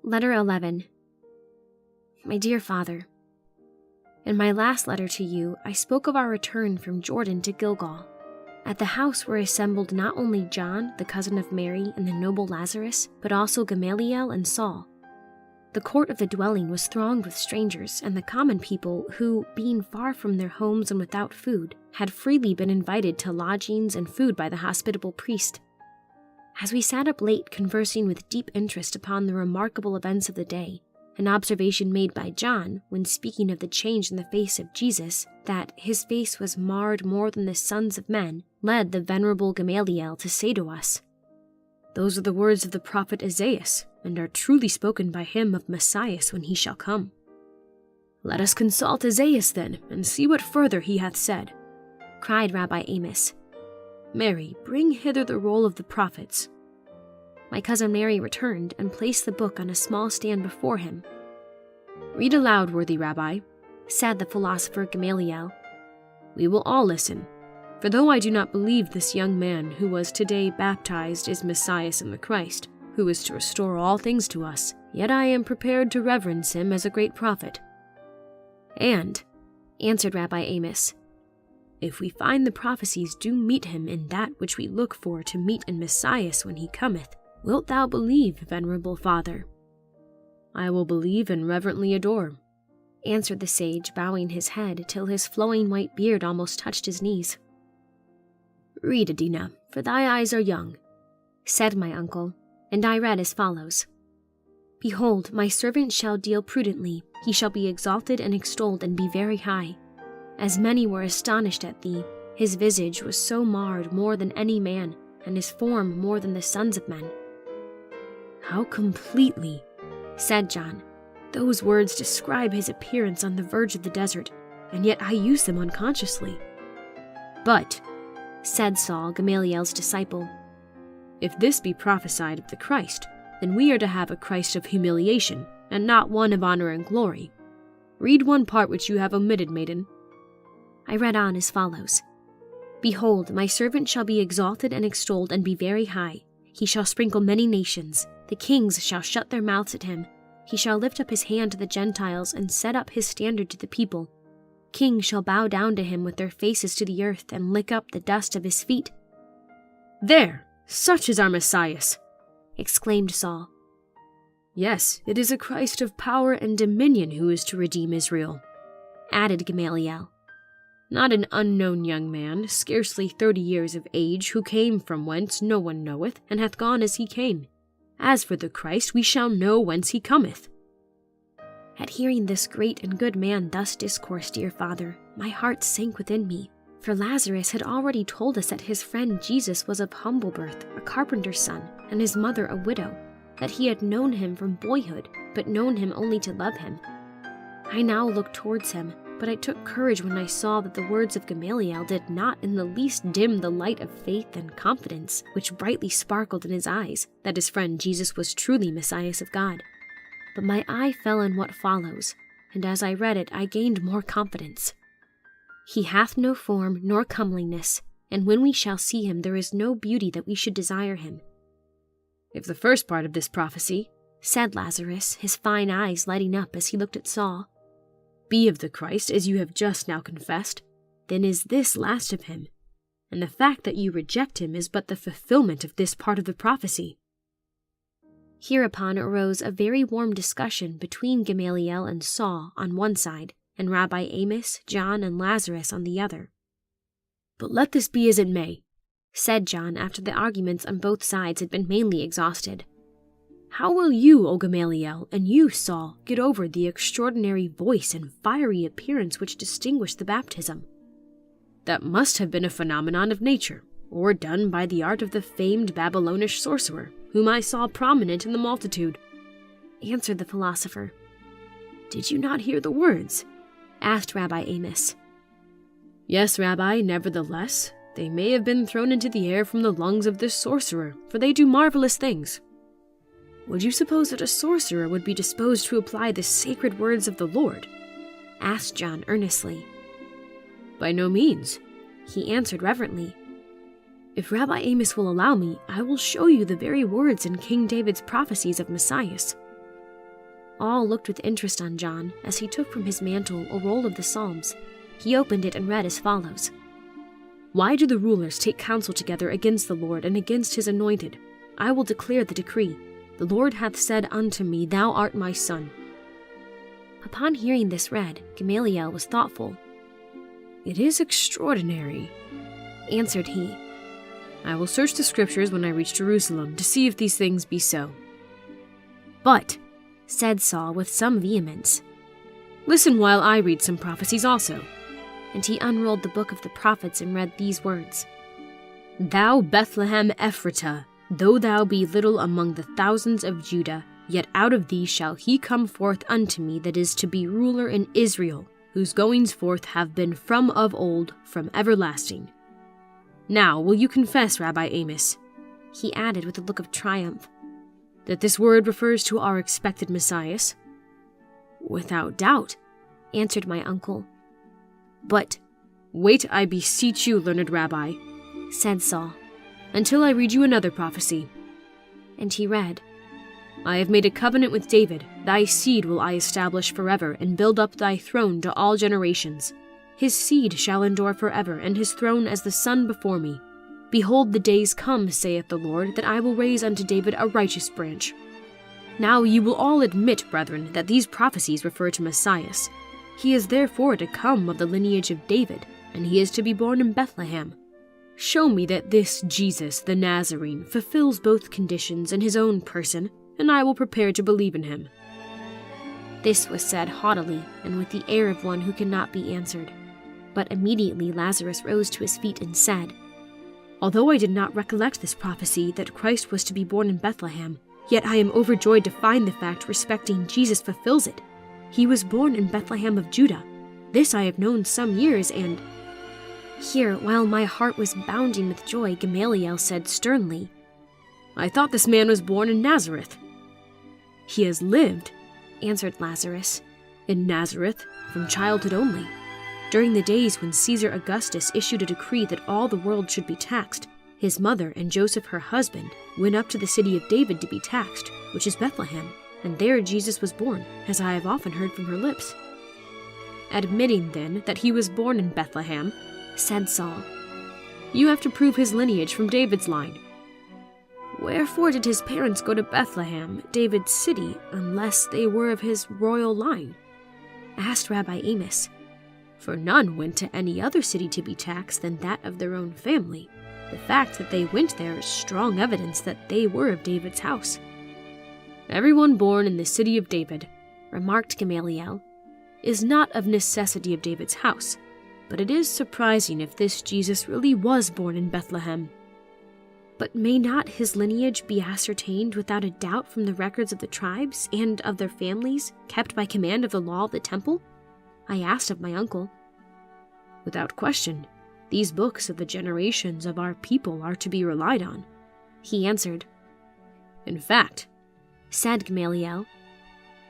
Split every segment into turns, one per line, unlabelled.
Letter 11. My dear Father, in my last letter to you, I spoke of our return from Jordan to Gilgal. At the house were assembled not only John, the cousin of Mary, and the noble Lazarus, but also Gamaliel and Saul. The court of the dwelling was thronged with strangers and the common people who, being far from their homes and without food, had freely been invited to lodgings and food by the hospitable priest. As we sat up late conversing with deep interest upon the remarkable events of the day, an observation made by John, when speaking of the change in the face of Jesus, that his face was marred more than the sons of men, led the venerable Gamaliel to say to us, "Those are the words of the prophet Isaiah, and are truly spoken by him of Messiah when he shall come." "Let us consult Isaiah then, and see what further he hath said," cried Rabbi Amos. "Mary, bring hither the roll of the prophets." My cousin Mary returned and placed the book on a small stand before him. "Read aloud, worthy Rabbi," said the philosopher Gamaliel. "We will all listen, for though I do not believe this young man who was today baptized is Messiah and the Christ, who is to restore all things to us, yet I am prepared to reverence him as a great prophet." "And," answered Rabbi Amos, "if we find the prophecies do meet him in that which we look for to meet in Messiah when he cometh, wilt thou believe, venerable Father?" "I will believe and reverently adore," answered the sage, bowing his head till his flowing white beard almost touched his knees. "Read, ADINA, for thy eyes are young," said my uncle, and I read as follows. "Behold, my servant shall deal prudently, he shall be exalted and extolled and be very high. As many were astonished at thee, his visage was so marred more than any man, and his form more than the sons of men." "How completely," said John, "those words describe his appearance on the verge of the desert, and yet I use them unconsciously." "But," said Saul, Gamaliel's disciple, "if this be prophesied of the Christ, then we are to have a Christ of humiliation, and not one of honor and glory. Read one part which you have omitted, maiden." I read on as follows. "Behold, my servant shall be exalted and extolled and be very high. He shall sprinkle many nations. The kings shall shut their mouths at him. He shall lift up his hand to the Gentiles and set up his standard to the people. Kings shall bow down to him with their faces to the earth and lick up the dust of his feet." "There! Such is our Messiah!" exclaimed Saul. "Yes, it is a Christ of power and dominion who is to redeem Israel," added Gamaliel. "Not an unknown young man, scarcely 30 years of age, who came from whence no one knoweth, and hath gone as he came. As for the Christ, we shall know whence he cometh." At hearing this great and good man thus discourse, dear Father, my heart sank within me, for Lazarus had already told us that his friend Jesus was of humble birth, a carpenter's son, and his mother a widow, that he had known him from boyhood, but known him only to love him. I now looked towards him, but I took courage when I saw that the words of Gamaliel did not in the least dim the light of faith and confidence which brightly sparkled in his eyes, that his friend Jesus was truly Messiah of God. But my eye fell on what follows, and as I read it I gained more confidence. "He hath no form nor comeliness, and when we shall see him there is no beauty that we should desire him." "If the first part of this prophecy," said Lazarus, his fine eyes lighting up as he looked at Saul, "be of the Christ, as you have just now confessed, then is this last of him, and the fact that you reject him is but the fulfillment of this part of the prophecy." Hereupon arose a very warm discussion between Gamaliel and Saul on one side, and Rabbi Amos, John, and Lazarus on the other. "But let this be as it may," said John after the arguments on both sides had been mainly exhausted. "How will you, O Gamaliel, and you, Saul, get over the extraordinary voice and fiery appearance which distinguished the baptism?" "That must have been a phenomenon of nature, or done by the art of the famed Babylonish sorcerer, whom I saw prominent in the multitude," answered the philosopher. "Did you not hear the words?" asked Rabbi Amos. "Yes, Rabbi, nevertheless, they may have been thrown into the air from the lungs of this sorcerer, for they do marvelous things." "Would you suppose that a sorcerer would be disposed to apply the sacred words of the Lord?" asked John earnestly. "By no means," he answered reverently. "If Rabbi Amos will allow me, I will show you the very words in King David's prophecies of Messiah." All looked with interest on John as he took from his mantle a roll of the Psalms. He opened it and read as follows: "Why do the rulers take counsel together against the Lord and against his anointed? I will declare the decree. The Lord hath said unto me, Thou art my son." Upon hearing this read, Gamaliel was thoughtful. "It is extraordinary," answered he. "I will search the scriptures when I reach Jerusalem to see if these things be so." "But," said Saul with some vehemence, "listen while I read some prophecies also." And he unrolled the book of the prophets and read these words: "Thou Bethlehem Ephratah, though thou be little among the thousands of Judah, yet out of thee shall he come forth unto me that is to be ruler in Israel, whose goings forth have been from of old, from everlasting." "Now will you confess, Rabbi Amos," he added with a look of triumph, "that this word refers to our expected Messiah?" "Without doubt," answered my uncle. "But wait, I beseech you, learned Rabbi," said Saul, "until I read you another prophecy." And he read, "I have made a covenant with David, thy seed will I establish forever, and build up thy throne to all generations. His seed shall endure forever, and his throne as the sun before me. Behold, the days come, saith the Lord, that I will raise unto David a righteous branch." Now you will all admit, brethren, that these prophecies refer to Messiah. He is therefore to come of the lineage of David, and he is to be born in Bethlehem. Show me that this Jesus, the Nazarene, fulfills both conditions in his own person, and I will prepare to believe in him." This was said haughtily, and with the air of one who cannot be answered. But immediately Lazarus rose to his feet and said, "Although I did not recollect this prophecy that Christ was to be born in Bethlehem, yet I am overjoyed to find the fact respecting Jesus fulfills it. He was born in Bethlehem of Judah. This I have known some years, and—" Here, while my heart was bounding with joy, Gamaliel said sternly, "I thought this man was born in Nazareth." "He has lived," answered Lazarus, "in Nazareth from childhood only. During the days when Caesar Augustus issued a decree that all the world should be taxed, his mother and Joseph her husband went up to the city of David to be taxed, which is Bethlehem, and there Jesus was born, as I have often heard from her lips." "Admitting, then, that he was born in Bethlehem," said Saul, "you have to prove his lineage from David's line." "Wherefore did his parents go to Bethlehem, David's city, unless they were of his royal line?" asked Rabbi Amos. "For none went to any other city to be taxed than that of their own family. The fact that they went there is strong evidence that they were of David's house." "Everyone born in the city of David," remarked Gamaliel, "is not of necessity of David's house, but it is surprising if this Jesus really was born in Bethlehem." "But may not his lineage be ascertained without a doubt from the records of the tribes and of their families, kept by command of the law of the temple?" I asked of my uncle. "Without question, these books of the generations of our people are to be relied on," he answered. "In fact," said Gamaliel,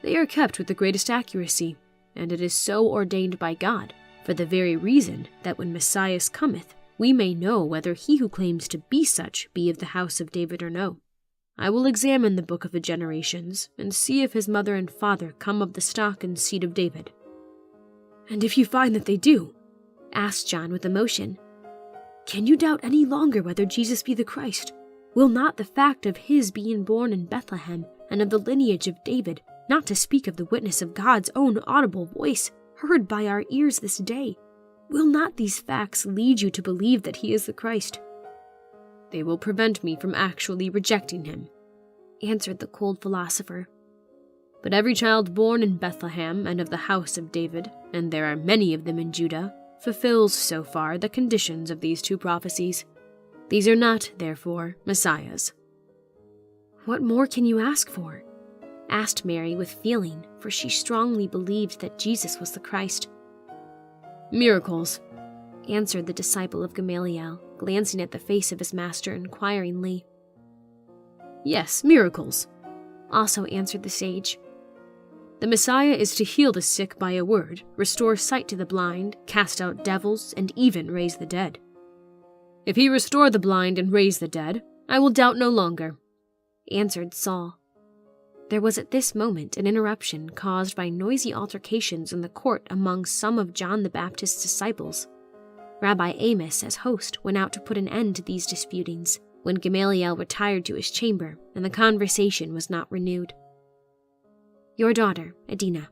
"they are kept with the greatest accuracy, and it is so ordained by God, for the very reason that when Messiah cometh, we may know whether he who claims to be such be of the house of David or no. I will examine the book of the generations, and see if his mother and father come of the stock and seed of David." "And if you find that they do," asked John with emotion, "can you doubt any longer whether Jesus be the Christ? Will not the fact of his being born in Bethlehem and of the lineage of David, not to speak of the witness of God's own audible voice, heard by our ears this day, will not these facts lead you to believe that he is the Christ?" "They will prevent me from actually rejecting him," answered the cold philosopher. "But every child born in Bethlehem and of the house of David, and there are many of them in Judah, fulfills so far the conditions of these two prophecies. These are not, therefore, Messiahs." "What more can you ask for?" asked Mary with feeling, for she strongly believed that Jesus was the Christ. "Miracles," answered the disciple of Gamaliel, glancing at the face of his master inquiringly. "Yes, miracles," also answered the sage. "The Messiah is to heal the sick by a word, restore sight to the blind, cast out devils, and even raise the dead." "If he restore the blind and raise the dead, I will doubt no longer," answered Saul. There was at this moment an interruption caused by noisy altercations in the court among some of John the Baptist's disciples. Rabbi Amos, as host, went out to put an end to these disputings, when Gamaliel retired to his chamber and the conversation was not renewed. Your daughter, ADINA.